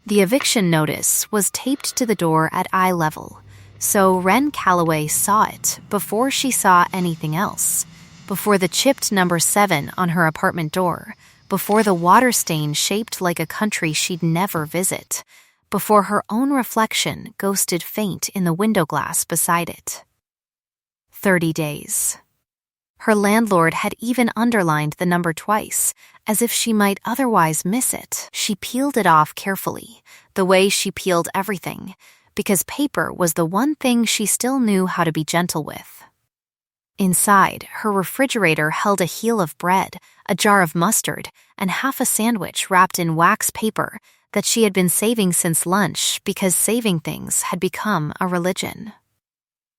The eviction notice was taped to the door at eye level, so Wren Calloway saw it before she saw anything else, before the chipped number 7 on her apartment door, before the water stain shaped like a country she'd never visit, before her own reflection ghosted faint in the window glass beside it. 30 days. Her landlord had even underlined the number twice, as if she might otherwise miss it. She peeled it off carefully, the way she peeled everything, because paper was the one thing she still knew how to be gentle with. Inside, her refrigerator held a heel of bread, a jar of mustard, and half a sandwich wrapped in wax paper that she had been saving since lunch because saving things had become a religion.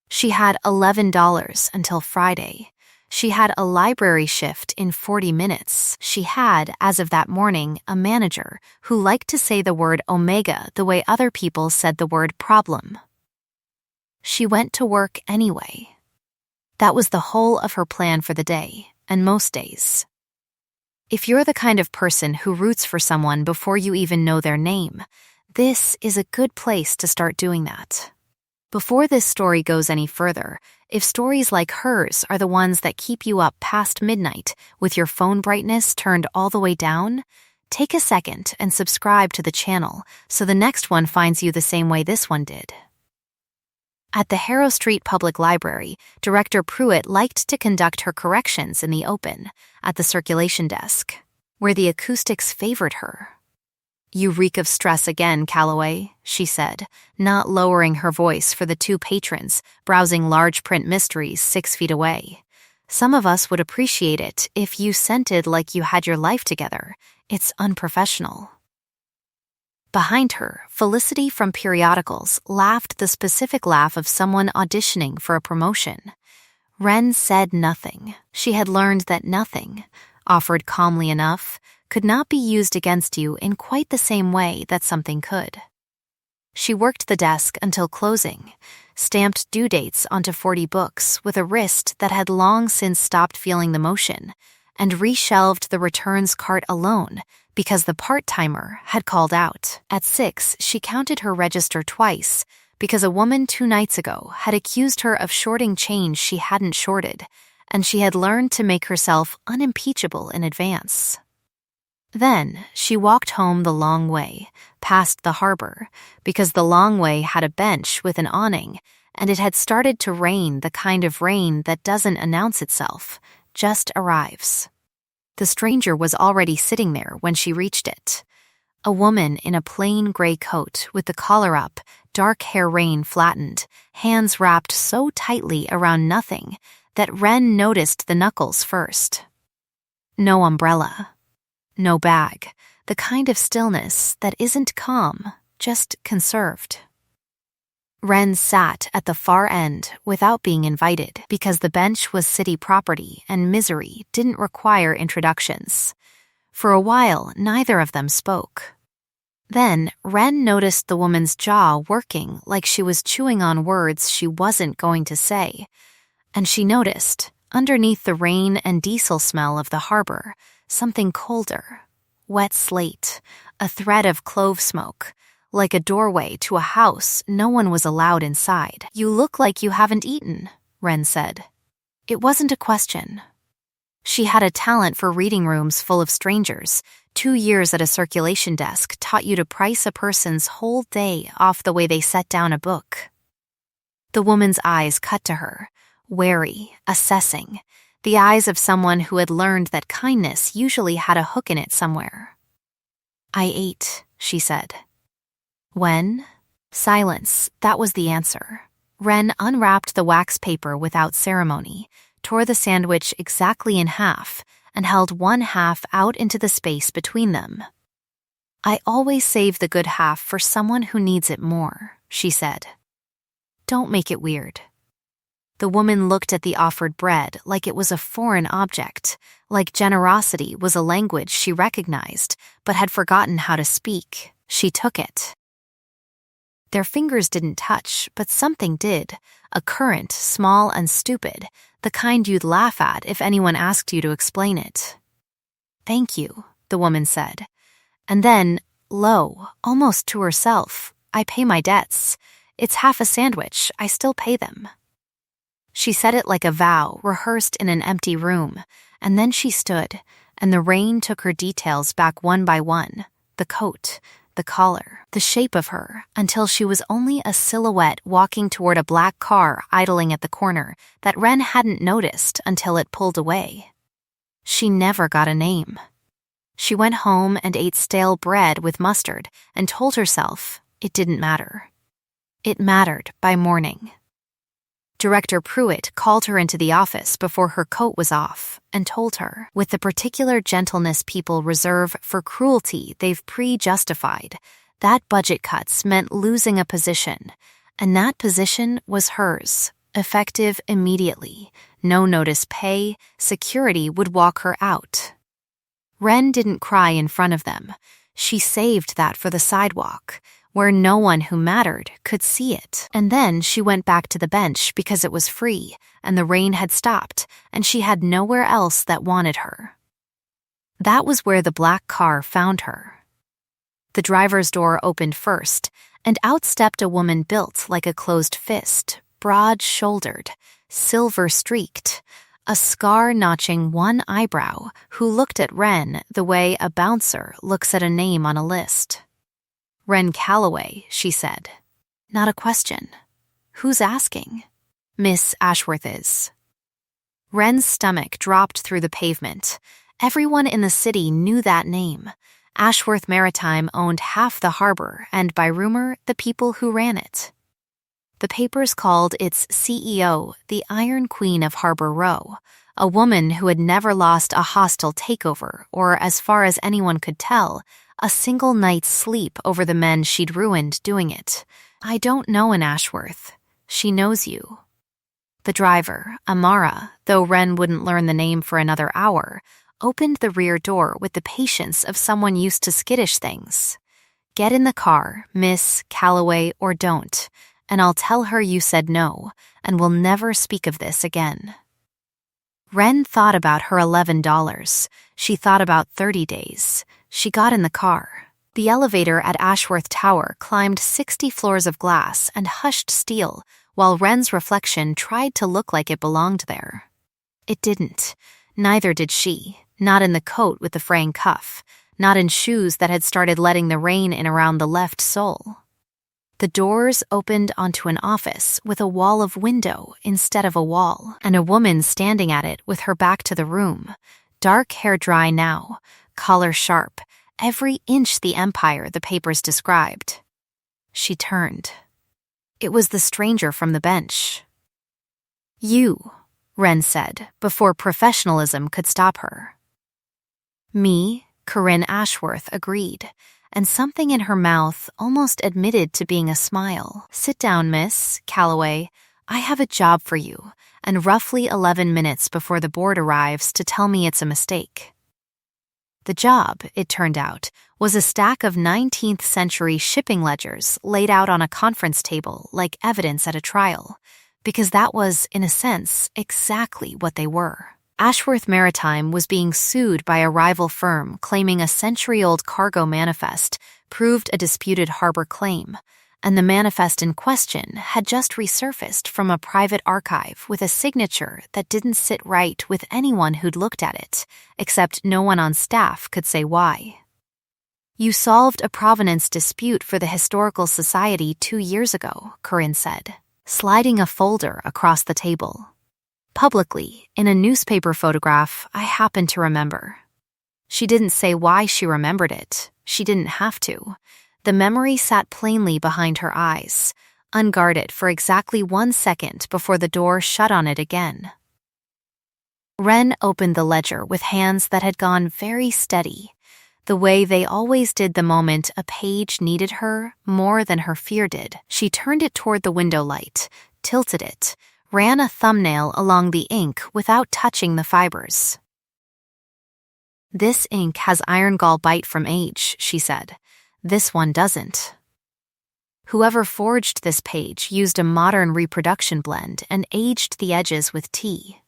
She had $11 until Friday. She had a library shift in 40 minutes. She had, as of that morning, a manager who liked to say the word omega the way other people said the word problem. She went to work anyway. That was the whole of her plan for the day, and most days. If you're the kind of person who roots for someone before you even know their name, this is a good place to start doing that. Before this story goes any further, if stories like hers are the ones that keep you up past midnight with your phone brightness turned all the way down, take a second and subscribe to the channel so the next one finds you the same way this one did. At the Harrow Street Public Library, Director Pruitt liked to conduct her corrections in the open, at the circulation desk, where the acoustics favored her. "You reek of stress again, Calloway," she said, not lowering her voice for the two patrons browsing large print mysteries 6 feet away. "Some of us would appreciate it if you scented like you had your life together. It's unprofessional." Behind her, Felicity from periodicals laughed the specific laugh of someone auditioning for a promotion. Wren said nothing. She had learned that nothing, offered calmly enough, could not be used against you in quite the same way that something could. She worked the desk until closing, stamped due dates onto 40 books with a wrist that had long since stopped feeling the motion, and reshelved the returns cart alone because the part-timer had called out. At 6, she counted her register twice because a woman 2 nights ago had accused her of shorting change she hadn't shorted, and she had learned to make herself unimpeachable in advance. Then she walked home the long way, past the harbor, because the long way had a bench with an awning, and it had started to rain, the kind of rain that doesn't announce itself, just arrives. The stranger was already sitting there when she reached it. A woman in a plain gray coat with the collar up, dark hair rein flattened, hands wrapped so tightly around nothing that Wren noticed the knuckles first. No umbrella. No bag, the kind of stillness that isn't calm, just conserved. Wren sat at the far end without being invited because the bench was city property and misery didn't require introductions. For a while, neither of them spoke. Then, Wren noticed the woman's jaw working like she was chewing on words she wasn't going to say, and she noticed, underneath the rain and diesel smell of the harbor, something colder, wet slate, a thread of clove smoke, like a doorway to a house no one was allowed inside. "You look like you haven't eaten," Wren said. It wasn't a question. She had a talent for reading rooms full of strangers. 2 years at a circulation desk taught you to price a person's whole day off the way they set down a book. The woman's eyes cut to her, wary, assessing, the eyes of someone who had learned that kindness usually had a hook in it somewhere. "I ate," she said. "When?" Silence, that was the answer. Wren unwrapped the wax paper without ceremony, tore the sandwich exactly in half, and held one half out into the space between them. "I always save the good half for someone who needs it more," she said. "Don't make it weird." The woman looked at the offered bread like it was a foreign object, like generosity was a language she recognized but had forgotten how to speak. She took it. Their fingers didn't touch, but something did, a current, small and stupid, the kind you'd laugh at if anyone asked you to explain it. "Thank you," the woman said. And then, low, almost to herself. I pay my debts. It's half a sandwich. I still pay them. She said it like a vow rehearsed in an empty room, and then she stood, and the rain took her details back one by one, the coat, the collar, the shape of her, until she was only a silhouette walking toward a black car idling at the corner that Wren hadn't noticed until it pulled away. She never got a name. She went home and ate stale bread with mustard and told herself it didn't matter. It mattered by morning. Director Pruitt called her into the office before her coat was off and told her, with the particular gentleness people reserve for cruelty they've pre-justified, that budget cuts meant losing a position, and that position was hers, effective immediately. No notice pay, security would walk her out. Wren didn't cry in front of them. She saved that for the sidewalk, where no one who mattered could see it. And then she went back to the bench because it was free, and the rain had stopped, and she had nowhere else that wanted her. That was where the black car found her. The driver's door opened first, and out stepped a woman built like a closed fist, broad-shouldered, silver-streaked, a scar notching one eyebrow, who looked at Wren the way a bouncer looks at a name on a list. "Wren Calloway," she said. "Not a question. Who's asking?" "Miss Ashworth is." Wren's stomach dropped through the pavement. Everyone in the city knew that name. Ashworth Maritime owned half the harbor and, by rumor, the people who ran it. The papers called its CEO the Iron Queen of Harbor Row, a woman who had never lost a hostile takeover or, as far as anyone could tell, a single night's sleep over the men she'd ruined doing it. "I don't know an Ashworth. She knows you." The driver, Amara, though Wren wouldn't learn the name for another hour, opened the rear door with the patience of someone used to skittish things. "Get in the car, Miss Calloway, or don't, and I'll tell her you said no, and we'll never speak of this again." Wren thought about her $11. She thought about 30 days. She got in the car. The elevator at Ashworth Tower climbed 60 floors of glass and hushed steel, while Wren's reflection tried to look like it belonged there. It didn't. Neither did she, not in the coat with the fraying cuff, not in shoes that had started letting the rain in around the left sole. The doors opened onto an office with a wall of window instead of a wall, and a woman standing at it with her back to the room, dark hair dry now, collar sharp, every inch the empire the papers described. She turned. It was the stranger from the bench. "You," Wren said, before professionalism could stop her. "Me," Corinne Ashworth agreed, and something in her mouth almost admitted to being a smile. "Sit down, Miss Calloway. I have a job for you, and roughly 11 minutes before the board arrives to tell me it's a mistake." The job, it turned out, was a stack of 19th century shipping ledgers laid out on a conference table like evidence at a trial, because that was, in a sense, exactly what they were. Ashworth Maritime was being sued by a rival firm claiming a century-old cargo manifest proved a disputed harbor claim, and the manifest in question had just resurfaced from a private archive with a signature that didn't sit right with anyone who'd looked at it, except no one on staff could say why. "You solved a provenance dispute for the Historical Society 2 years ago," Corinne said, sliding a folder across the table. "Publicly, in a newspaper photograph I happen to remember." She didn't say why she remembered it. She didn't have to. The memory sat plainly behind her eyes, unguarded for exactly 1 second before the door shut on it again. Wren opened the ledger with hands that had gone very steady, the way they always did the moment a page needed her more than her fear did. She turned it toward the window light, tilted it, ran a thumbnail along the ink without touching the fibers. "This ink has iron gall bite from age," she said. "This one doesn't." Whoever forged this page used a modern reproduction blend and aged the edges with tea.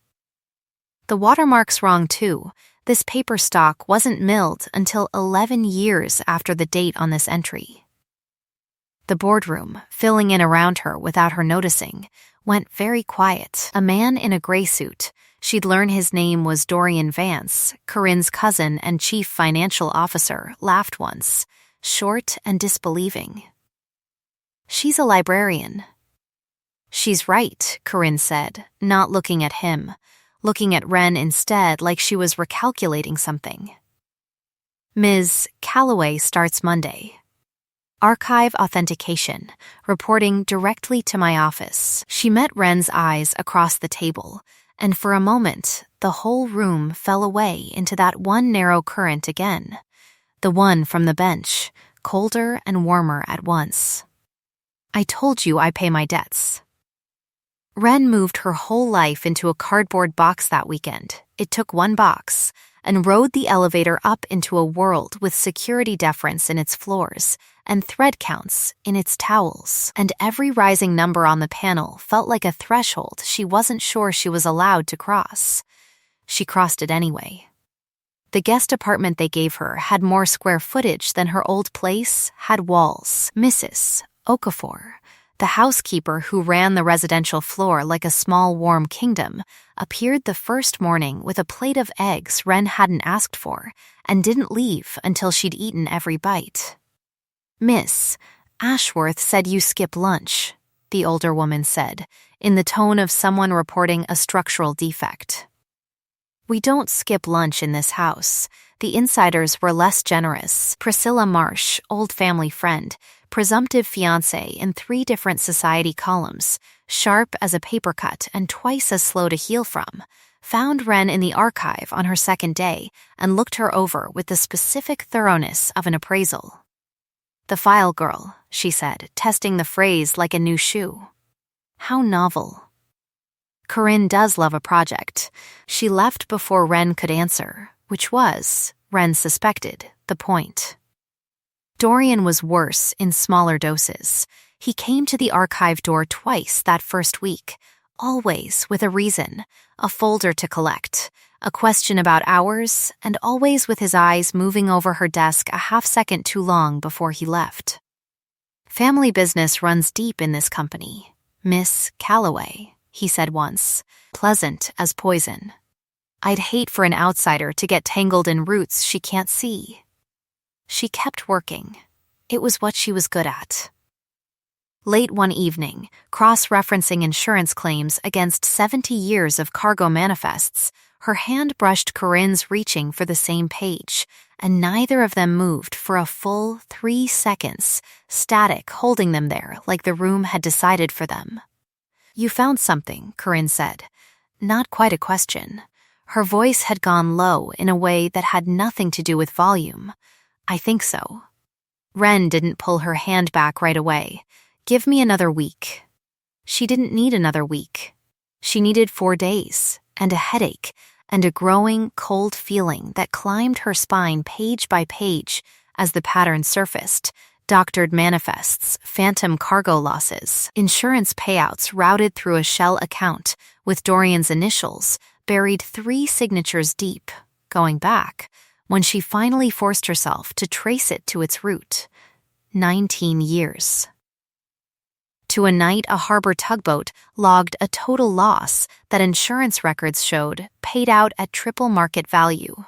"The watermark's wrong too. This paper stock wasn't milled until 11 years after the date on this entry. The boardroom, filling in around her without her noticing, went very quiet. A man in a gray suit, she'd learn his name was Dorian Vance, Corinne's cousin and chief financial officer, laughed once, short and disbelieving. "She's a librarian." "She's right," Corinne said, not looking at him, looking at Wren instead like she was recalculating something. "Ms. Calloway starts Monday. Archive authentication, reporting directly to my office." She met Wren's eyes across the table, and for a moment, the whole room fell away into that one narrow current again, the one from the bench, colder and warmer at once. "I told you I pay my debts." Wren moved her whole life into a cardboard box that weekend. It took one box, and rode the elevator up into a world with security deference in its floors and thread counts in its towels. And every rising number on the panel felt like a threshold she wasn't sure she was allowed to cross. She crossed it anyway. The guest apartment they gave her had more square footage than her old place had walls. Mrs. Okafor, the housekeeper who ran the residential floor like a small warm kingdom, appeared the first morning with a plate of eggs Wren hadn't asked for and didn't leave until she'd eaten every bite. "Miss Ashworth said you skip lunch," the older woman said, in the tone of someone reporting a structural defect. "We don't skip lunch in this house." The insiders were less generous. Priscilla Marsh, old family friend, presumptive fiancé in 3 different society columns, sharp as a paper cut and twice as slow to heal from, found Wren in the archive on her second day and looked her over with the specific thoroughness of an appraisal. "The file girl," she said, testing the phrase like a new shoe. "How novel." Corinne does love a project. She left before Wren could answer, which was, Wren suspected, the point. Dorian was worse in smaller doses. He came to the archive door twice that first week, always with a reason, a folder to collect, a question about hours, and always with his eyes moving over her desk a half-second too long before he left. "Family business runs deep in this company, Miss Calloway," he said once, pleasant as poison. "I'd hate for an outsider to get tangled in roots she can't see." She kept working. It was what she was good at. Late one evening, cross-referencing insurance claims against 70 years of cargo manifests, her hand brushed Corinne's reaching for the same page, and neither of them moved for a full 3 seconds, static holding them there like the room had decided for them. "You found something," Corinne said. Not quite a question. Her voice had gone low in a way that had nothing to do with volume. "I think so." Wren didn't pull her hand back right away. "Give me another week." She didn't need another week. She needed 4 days, and a headache, and a growing, cold feeling that climbed her spine page by page as the pattern surfaced. Doctored manifests, phantom cargo losses, insurance payouts routed through a shell account with Dorian's initials buried 3 signatures deep, going back, when she finally forced herself to trace it to its root. 19 years. To a night a harbor tugboat logged a total loss that insurance records showed paid out at triple market value.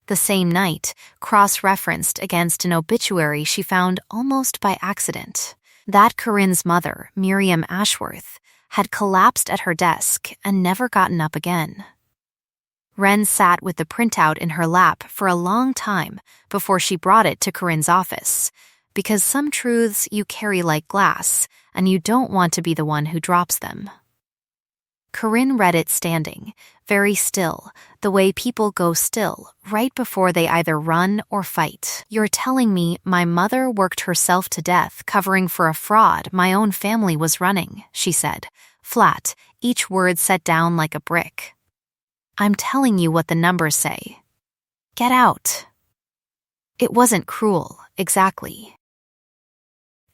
The same night, cross-referenced against an obituary she found almost by accident, that Corinne's mother, Miriam Ashworth, had collapsed at her desk and never gotten up again. Wren sat with the printout in her lap for a long time before she brought it to Corinne's office, because some truths you carry like glass, and you don't want to be the one who drops them. Corinne read it standing, very still, the way people go still right before they either run or fight. "You're telling me my mother worked herself to death covering for a fraud my own family was running," she said, flat, each word set down like a brick. "I'm telling you what the numbers say. Get out." It wasn't cruel, exactly.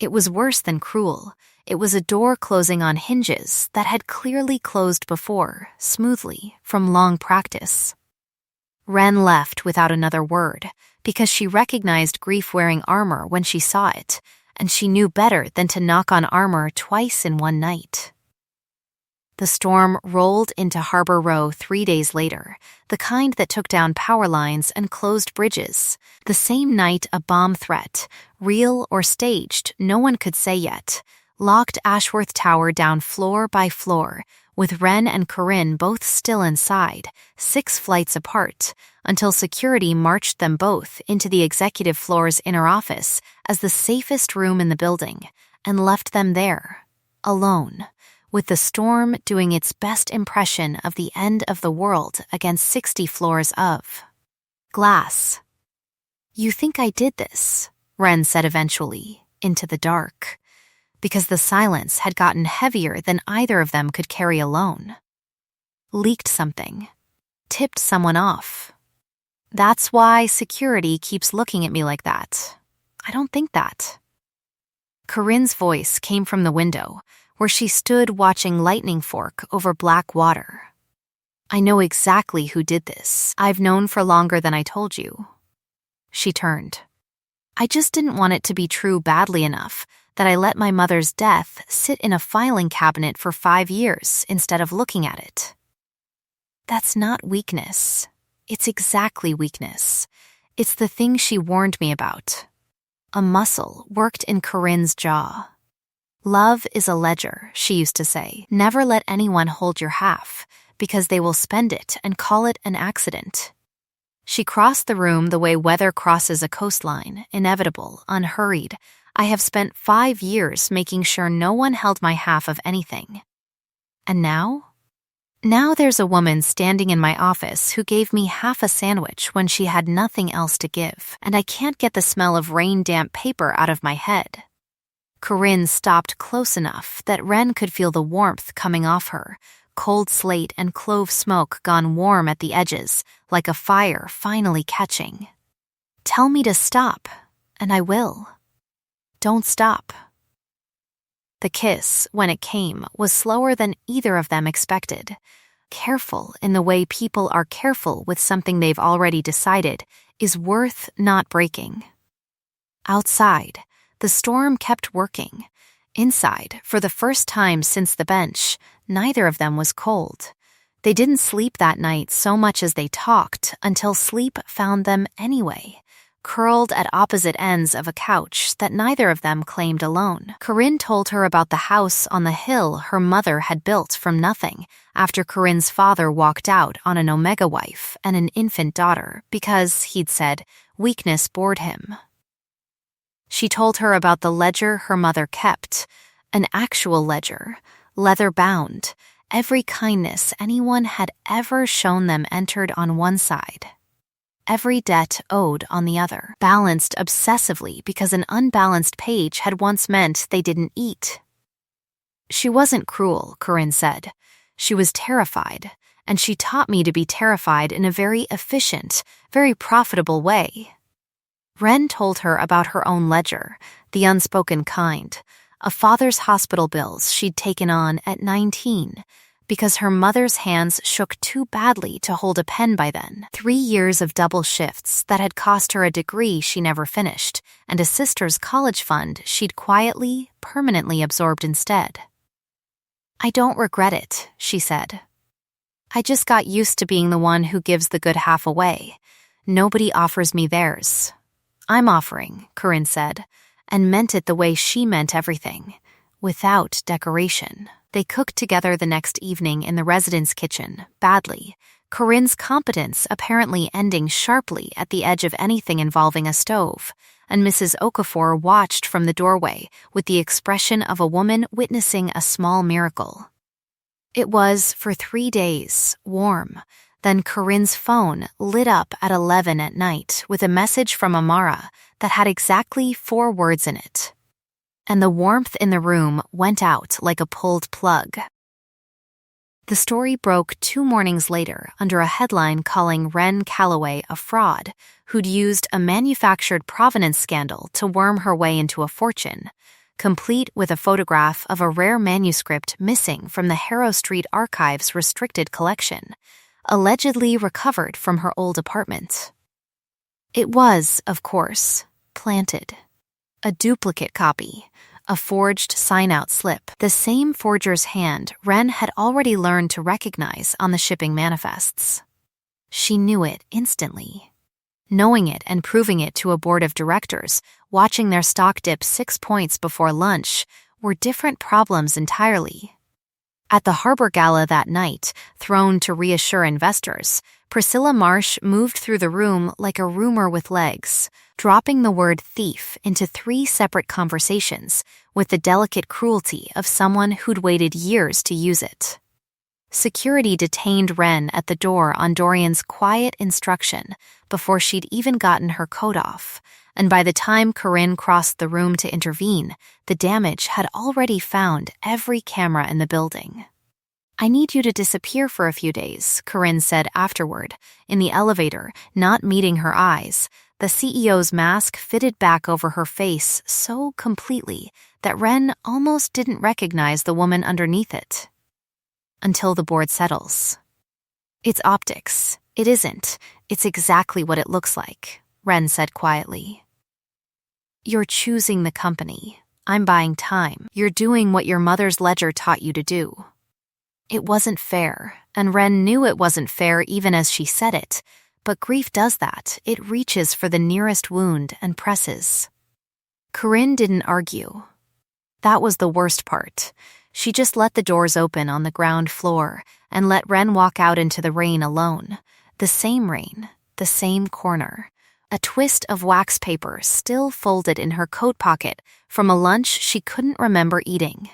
It was worse than cruel. It was a door closing on hinges that had clearly closed before, smoothly, from long practice. Ren left without another word, because she recognized grief-wearing armor when she saw it, and she knew better than to knock on armor twice in one night. The storm rolled into Harbor Row 3 days later, the kind that took down power lines and closed bridges. The same night a bomb threat, real or staged, no one could say yet, locked Ashworth Tower down floor by floor, with Ren and Corinne both still inside, 6 flights apart, until security marched them both into the executive floor's inner office as the safest room in the building, and left them there, alone, with the storm doing its best impression of the end of the world against 60 floors of glass. "You think I did this?" Ren said eventually, into the dark, because the silence had gotten heavier than either of them could carry alone. "Leaked something. Tipped someone off. That's why security keeps looking at me like that. I don't think that." Corinne's voice came from the window, where she stood watching lightning fork over black water. "I know exactly who did this. I've known for longer than I told you." She turned. "I just didn't want it to be true badly enough that I let my mother's death sit in a filing cabinet for 5 years instead of looking at it." "That's not weakness. It's exactly weakness. It's the thing she warned me about." A muscle worked in Corinne's jaw. "Love is a ledger," she used to say. "Never let anyone hold your half, because they will spend it and call it an accident." She crossed the room the way weather crosses a coastline, inevitable, unhurried. "I have spent 5 years making sure no one held my half of anything. And now? Now there's a woman standing in my office who gave me half a sandwich when she had nothing else to give, and I can't get the smell of rain-damp paper out of my head." Corinne stopped close enough that Ren could feel the warmth coming off her, cold slate and clove smoke gone warm at the edges, like a fire finally catching. "Tell me to stop, and I will. Don't stop." The kiss, when it came, was slower than either of them expected. Careful in the way people are careful with something they've already decided is worth not breaking. Outside, the storm kept working. Inside, for the first time since the bench, neither of them was cold. They didn't sleep that night so much as they talked until sleep found them anyway, curled at opposite ends of a couch that neither of them claimed alone. Corinne told her about the house on the hill her mother had built from nothing after Corinne's father walked out on an omega wife and an infant daughter because, he'd said, weakness bored him. She told her about the ledger her mother kept, an actual ledger, leather-bound, every kindness anyone had ever shown them entered on one side, every debt owed on the other, balanced obsessively because an unbalanced page had once meant they didn't eat. She wasn't cruel, Corinne said. She was terrified, and she taught me to be terrified in a very efficient, very profitable way. Ren told her about her own ledger, the unspoken kind, a father's hospital bills she'd taken on at 19, because her mother's hands shook too badly to hold a pen by then. 3 years of double shifts that had cost her a degree she never finished, and a sister's college fund she'd quietly, permanently absorbed instead. "I don't regret it," she said. "I just got used to being the one who gives the good half away. Nobody offers me theirs. I'm offering," Corinne said, and meant it the way she meant everything, without decoration. They cooked together the next evening in the residence kitchen, badly, Corinne's competence apparently ending sharply at the edge of anything involving a stove, and Mrs. Okafor watched from the doorway with the expression of a woman witnessing a small miracle. It was, for 3 days, warm. Then Corinne's phone lit up at 11 at night with a message from Amara that had exactly 4 words in it. And the warmth in the room went out like a pulled plug. The story broke 2 mornings later under a headline calling Ren Calloway a fraud who'd used a manufactured provenance scandal to worm her way into a fortune, complete with a photograph of a rare manuscript missing from the Harrow Street Archive's restricted collection, allegedly recovered from her old apartment. It was, of course, planted. A duplicate copy, a forged sign-out slip, the same forger's hand Wren had already learned to recognize on the shipping manifests. She knew it instantly. Knowing it and proving it to a board of directors, watching their stock dip 6 points before lunch, were different problems entirely. At the Harbor Gala that night, thrown to reassure investors, Priscilla Marsh moved through the room like a rumor with legs, dropping the word thief into 3 separate conversations with the delicate cruelty of someone who'd waited years to use it. Security detained Wren at the door on Dorian's quiet instruction before she'd even gotten her coat off, and by the time Corinne crossed the room to intervene, the damage had already found every camera in the building. "I need you to disappear for a few days," Corinne said afterward, in the elevator, not meeting her eyes, the CEO's mask fitted back over her face so completely that Wren almost didn't recognize the woman underneath it. "Until the board settles." "It's optics. It isn't. It's exactly what it looks like," Wren said quietly. "You're choosing the company. I'm buying time. You're doing what your mother's ledger taught you to do." It wasn't fair, and Wren knew it wasn't fair even as she said it, but grief does that. It reaches for the nearest wound and presses. Corinne didn't argue. That was the worst part. She just let the doors open on the ground floor and let Wren walk out into the rain alone. The same rain, the same corner. A twist of wax paper still folded in her coat pocket from a lunch she couldn't remember eating.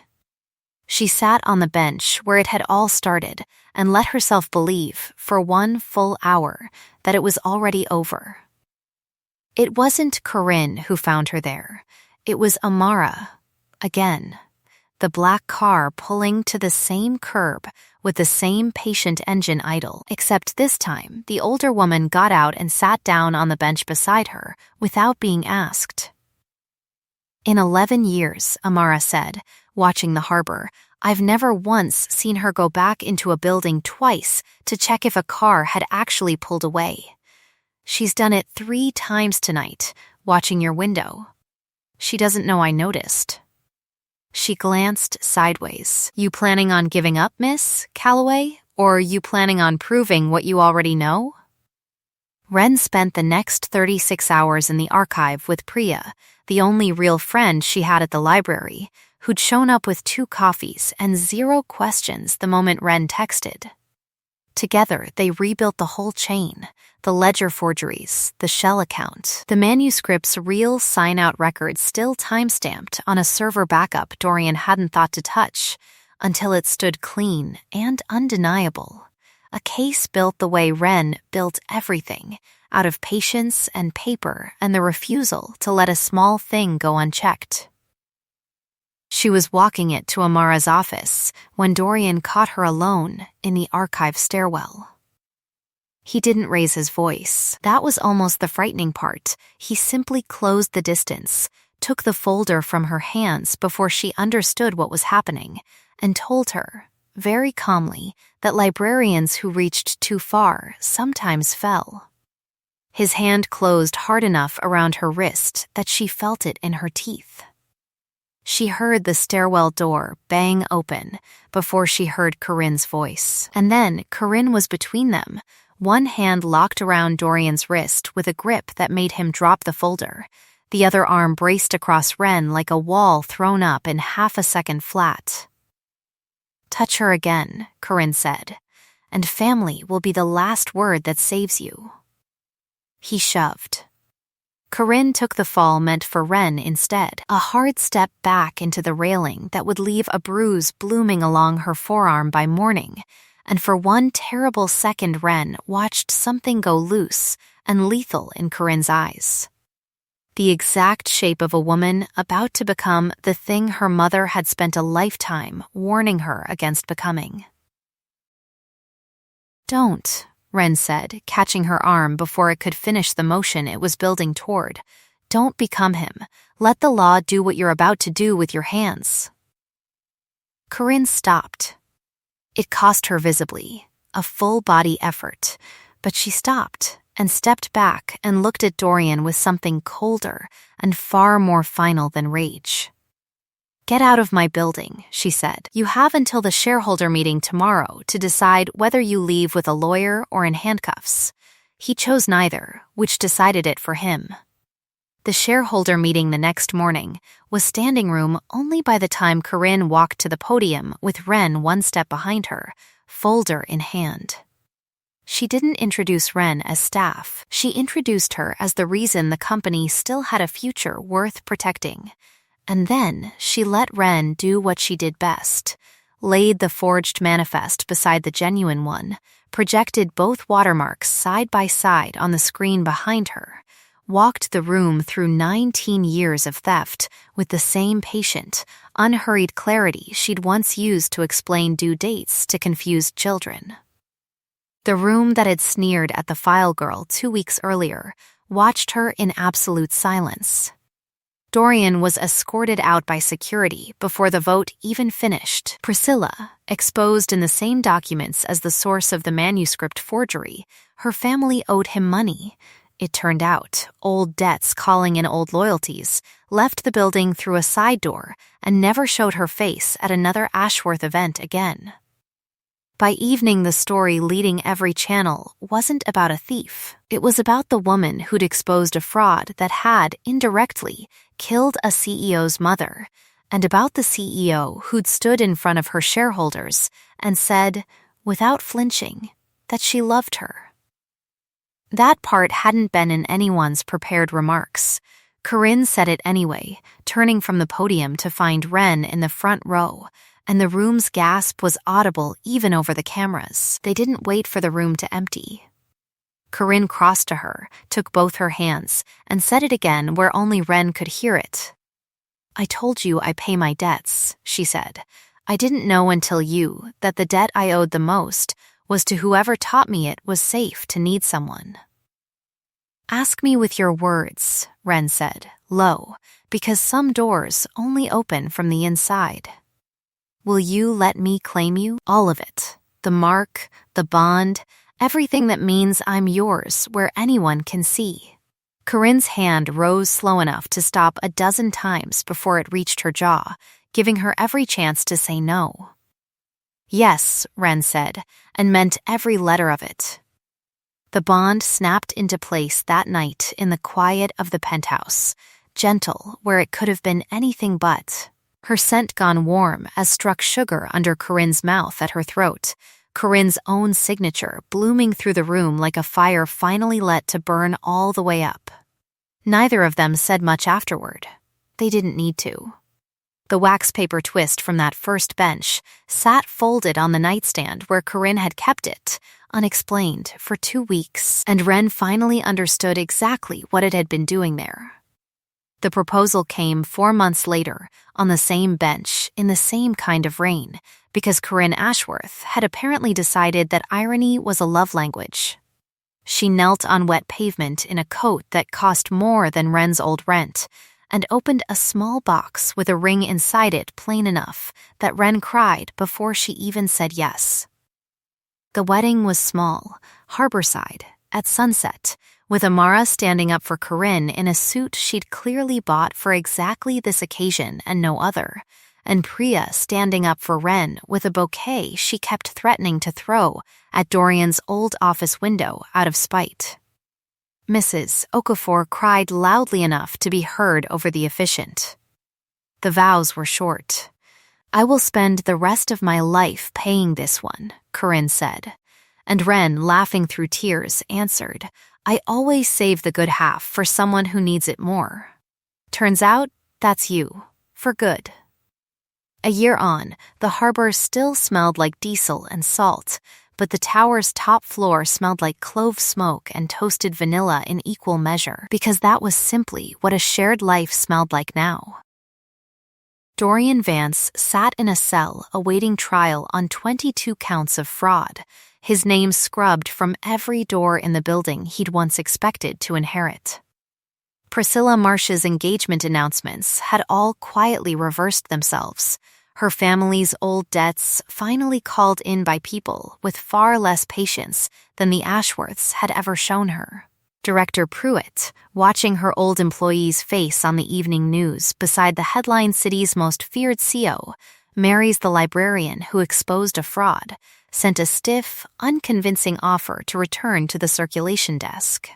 She sat on the bench where it had all started and let herself believe, for 1 full hour, that it was already over. It wasn't Corinne who found her there. It was Amara, again. The black car pulling to the same curb with the same patient engine idle, except this time the older woman got out and sat down on the bench beside her without being asked. "In 11 years, Amara said, watching the harbor, I've never once seen her go back into a building twice to check if a car had actually pulled away. She's done it 3 times tonight, watching your window. She doesn't know I noticed." She glanced sideways. "You planning on giving up, Miss Calloway? Or you planning on proving what you already know?" Wren spent the next 36 hours in the archive with Priya, the only real friend she had at the library, who'd shown up with 2 coffees and 0 questions the moment Wren texted. Together, they rebuilt the whole chain, the ledger forgeries, the shell account, the manuscript's real sign-out records still time-stamped on a server backup Dorian hadn't thought to touch, until it stood clean and undeniable. A case built the way Wren built everything, out of patience and paper and the refusal to let a small thing go unchecked. She was walking it to Amara's office when Dorian caught her alone in the archive stairwell. He didn't raise his voice. That was almost the frightening part. He simply closed the distance, took the folder from her hands before she understood what was happening, and told her, very calmly, that librarians who reached too far sometimes fell. His hand closed hard enough around her wrist that she felt it in her teeth. She heard the stairwell door bang open before she heard Corinne's voice. And then Corinne was between them, one hand locked around Dorian's wrist with a grip that made him drop the folder. The other arm braced across Wren like a wall thrown up in half a second flat. "Touch her again," Corinne said, "and family will be the last word that saves you." He shoved. Corinne took the fall meant for Wren instead, a hard step back into the railing that would leave a bruise blooming along her forearm by morning, and for 1 terrible second Wren watched something go loose and lethal in Corinne's eyes. The exact shape of a woman about to become the thing her mother had spent a lifetime warning her against becoming. "Don't," Wren said, catching her arm before it could finish the motion it was building toward. "Don't become him. Let the law do what you're about to do with your hands." Corinne stopped. It cost her visibly. a full-body effort, but she stopped and stepped back and looked at Dorian with something colder and far more final than rage. "Get out of my building," she said. "You have until the shareholder meeting tomorrow to decide whether you leave with a lawyer or in handcuffs." He chose neither, which decided it for him. The shareholder meeting the next morning was standing room only by the time Corinne walked to the podium with Ren one step behind her, folder in hand. She didn't introduce Ren as staff. She introduced her as the reason the company still had a future worth protecting. And then she let Ren do what she did best, laid the forged manifest beside the genuine one, projected both watermarks side by side on the screen behind her, walked the room through 19 years of theft with the same patient, unhurried clarity she'd once used to explain due dates to confused children. The room that had sneered at the file girl 2 weeks earlier watched her in absolute silence. Dorian was escorted out by security before the vote even finished. Priscilla, exposed in the same documents as the source of the manuscript forgery, her family owed him money. It turned out, old debts calling in old loyalties, left the building through a side door and never showed her face at another Ashworth event again. By evening, the story leading every channel wasn't about a thief. It was about the woman who'd exposed a fraud that had, indirectly, killed a CEO's mother, and about the CEO who'd stood in front of her shareholders and said, without flinching, that she loved her. That part hadn't been in anyone's prepared remarks. Corinne said it anyway, turning from the podium to find Ren in the front row, and the room's gasp was audible even over the cameras. They didn't wait for the room to empty. Corinne crossed to her, took both her hands, and said it again where only Ren could hear it. "I told you I pay my debts," she said. "I didn't know until you that the debt I owed the most was to whoever taught me it was safe to need someone." "Ask me with your words," Ren said, low, "because some doors only open from the inside. Will you let me claim you? All of it. The mark, the bond, everything that means I'm yours where anyone can see." Corinne's hand rose slow enough to stop a dozen times before it reached her jaw, giving her every chance to say no. "Yes," Ren said, and meant every letter of it. The bond snapped into place that night in the quiet of the penthouse, gentle where it could have been anything but. Her scent gone warm as struck sugar under Corinne's mouth at her throat, Corinne's own signature blooming through the room like a fire finally let to burn all the way up. Neither of them said much afterward. They didn't need to. The wax paper twist from that first bench sat folded on the nightstand where Corinne had kept it, unexplained, for 2 weeks, and Ren finally understood exactly what it had been doing there. The proposal came 4 months later, on the same bench, in the same kind of rain, because Corinne Ashworth had apparently decided that irony was a love language. She knelt on wet pavement in a coat that cost more than Ren's old rent, and opened a small box with a ring inside it plain enough that Ren cried before she even said yes. The wedding was small, harborside, at sunset, with Amara standing up for Corinne in a suit she'd clearly bought for exactly this occasion and no other, and Priya standing up for Ren with a bouquet she kept threatening to throw at Dorian's old office window out of spite. Mrs. Okafor cried loudly enough to be heard over the officiant. The vows were short. "I will spend the rest of my life paying this one," Corinne said. And Ren, laughing through tears, answered, "I always save the good half for someone who needs it more. Turns out, that's you. For good." A year on, the harbor still smelled like diesel and salt, but the tower's top floor smelled like clove smoke and toasted vanilla in equal measure, because that was simply what a shared life smelled like now. Dorian Vance sat in a cell awaiting trial on 22 counts of fraud, his name scrubbed from every door in the building he'd once expected to inherit. Priscilla Marsh's engagement announcements had all quietly reversed themselves. her family's old debts finally called in by people with far less patience than the Ashworths had ever shown her. Director Pruitt, watching her old employee's face on the evening news beside the headline city's most feared CO, marries the librarian who exposed a fraud, sent a stiff, unconvincing offer to return to the circulation desk.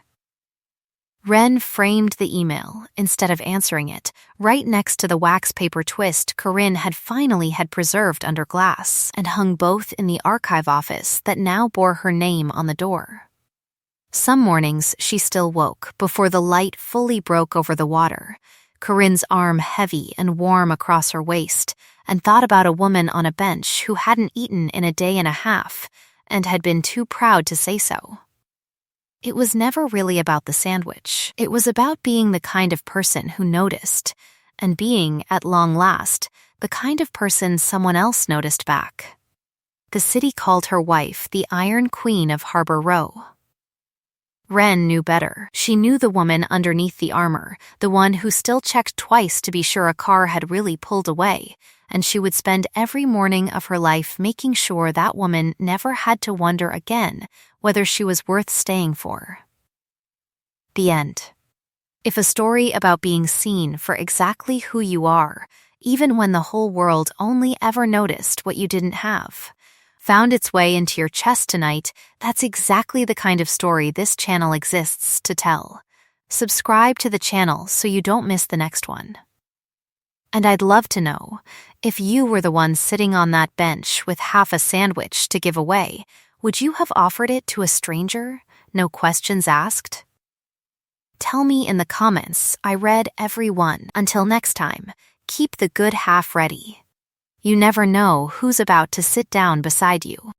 Wren framed the email, instead of answering it, right next to the wax paper twist Corinne had finally preserved under glass and hung both in the archive office that now bore her name on the door. Some mornings she still woke before the light fully broke over the water, Corinne's arm heavy and warm across her waist, and thought about a woman on a bench who hadn't eaten in a day and a half and had been too proud to say so. It was never really about the sandwich. It was about being the kind of person who noticed, and being, at long last, the kind of person someone else noticed back. The city called her wife the Iron Queen of Harbor Row. Wren knew better. She knew the woman underneath the armor, the one who still checked twice to be sure a car had really pulled away, and she would spend every morning of her life making sure that woman never had to wonder again whether she was worth staying for. The end. If a story about being seen for exactly who you are, even when the whole world only ever noticed what you didn't have, found its way into your chest tonight, that's exactly the kind of story this channel exists to tell. Subscribe to the channel so you don't miss the next one. And I'd love to know, if you were the one sitting on that bench with half a sandwich to give away, would you have offered it to a stranger, no questions asked? Tell me in the comments. I read every one. Until next time, keep the good half ready. You never know who's about to sit down beside you.